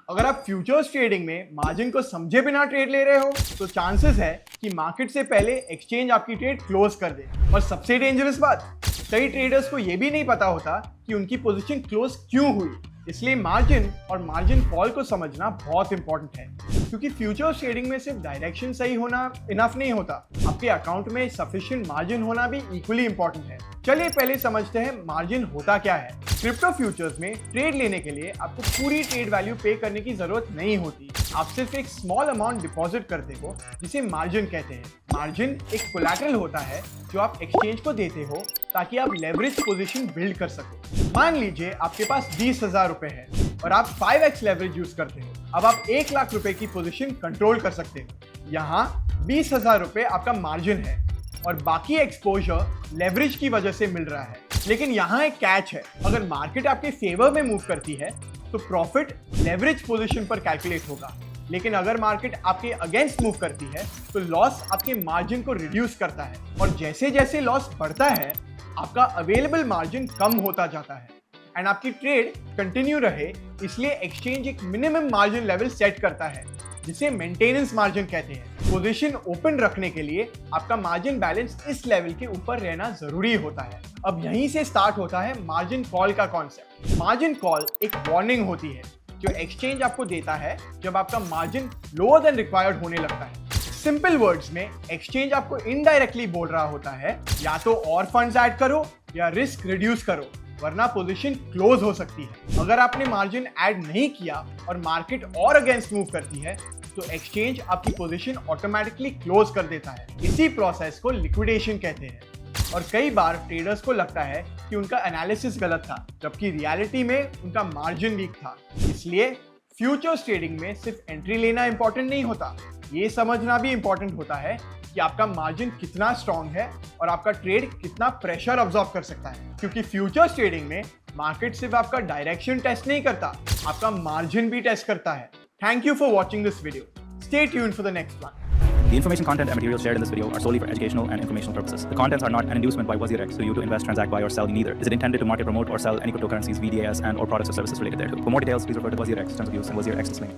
अगर आप futures trading में मार्जिन को समझे बिना ट्रेड ले रहे हो तो चांसेस है कि मार्केट से पहले एक्सचेंज आपकी ट्रेड क्लोज कर दे। और सबसे डेंजरस बात, कई ट्रेडर्स को यह भी नहीं पता होता कि उनकी पोजीशन क्लोज क्यों हुई। इसलिए मार्जिन और मार्जिन कॉल को समझना बहुत इंपॉर्टेंट है, क्योंकि फ्यूचर्स ट्रेडिंग में सिर्फ डायरेक्शन सही होना इनफ नहीं होता, आपके अकाउंट में सफिशिएंट मार्जिन होना भी इक्वली इंपॉर्टेंट है। चलिए पहले समझते हैं मार्जिन होता क्या है। क्रिप्टो फ्यूचर्स में ट्रेड लेने के लिए आपको पूरी ट्रेड वैल्यू पे करने की जरूरत नहीं होती। आप सिर्फ एक स्मॉल अमाउंट डिपॉजिट करते हो, जिसे मार्जिन कहते हैं। मार्जिन एक कोलैटरल होता है जो आप एक्सचेंज को देते हो ताकि आप लेवरेज पोजीशन बिल्ड कर सको। मान लीजिए आपके पास 20,000 रुपए है और आप 5x लेवरेज यूज करते हो। अब आप 1 लाख रुपए की पोजीशन कंट्रोल कर सकते हो। यहाँ 20,000 रुपए आपका मार्जिन है और बाकी एक्सपोजर लेवरेज की वजह से मिल रहा है। लेकिन यहाँ एक कैच है, अगर मार्केट आपके फेवर में मूव करती है तो प्रॉफिट लेवरेज पोजीशन पर कैलकुलेट होगा, लेकिन अगर मार्केट आपके अगेंस्ट मूव करती है तो लॉस आपके मार्जिन को रिड्यूस करता है। और जैसे जैसे लॉस बढ़ता है आपका अवेलेबल मार्जिन कम होता जाता है एंड आपकी ट्रेड कंटिन्यू रहे, इसलिए एक्सचेंज एक मिनिमम मार्जिन लेवल सेट करता है जिसे मेंटेनेंस मार्जिन कहते हैं। पोजीशन ओपन रखने के लिए आपका मार्जिन बैलेंस इस लेवल के ऊपर रहना जरूरी होता है। अब यहीं से स्टार्ट होता है मार्जिन कॉल का कॉन्सेप्ट। मार्जिन कॉल एक वार्निंग होती है जो एक्सचेंज आपको देता है जब आपका मार्जिन लोअर देन रिक्वायर्ड होने लगता है। सिंपल वर्ड्स में एक्सचेंज आपको इनडायरेक्टली बोल रहा होता है या तो और फंड्स ऐड करो या रिस्क रिड्यूस करो, वरना पोजीशन क्लोज हो सकती है। अगर आपने मार्जिन ऐड नहीं किया और मार्केट और अगेंस्ट मूव करती है तो एक्सचेंज आपकी पोजीशन ऑटोमेटिकली क्लोज कर देता है। इसी प्रोसेस को लिक्विडेशन कहते हैं। और कई बार ट्रेडर्स को लगता है कि उनका एनालिसिस गलत था, जबकि रियलिटी में उनका मार्जिन वीक था। इसलिए फ्यूचर्स ट्रेडिंग में सिर्फ एंट्री लेना इंपॉर्टेंट नहीं होता, ये समझना भी इंपॉर्टेंट होता है कि आपका मार्जिन कितना स्ट्रांग है और आपका ट्रेड कितना प्रेशर ऑब्जॉर्व कर सकता है। क्योंकि फ्यूचर्स ट्रेडिंग में मार्केट सिर्फ आपका डायरेक्शन टेस्ट नहीं करता, आपका मार्जिन भी टेस्ट करता है। Thank you for watching this video. Stay tuned for the next one. The information, content, and materials shared in this video are solely for educational and informational purposes. The contents are not an inducement by WazirX to you to invest, transact, buy, or sell neither. Is it intended to market, promote, or sell any cryptocurrencies, VDAs, and/or products or services related thereto? For more details, please refer to WazirX terms of use and WazirX disclaimer.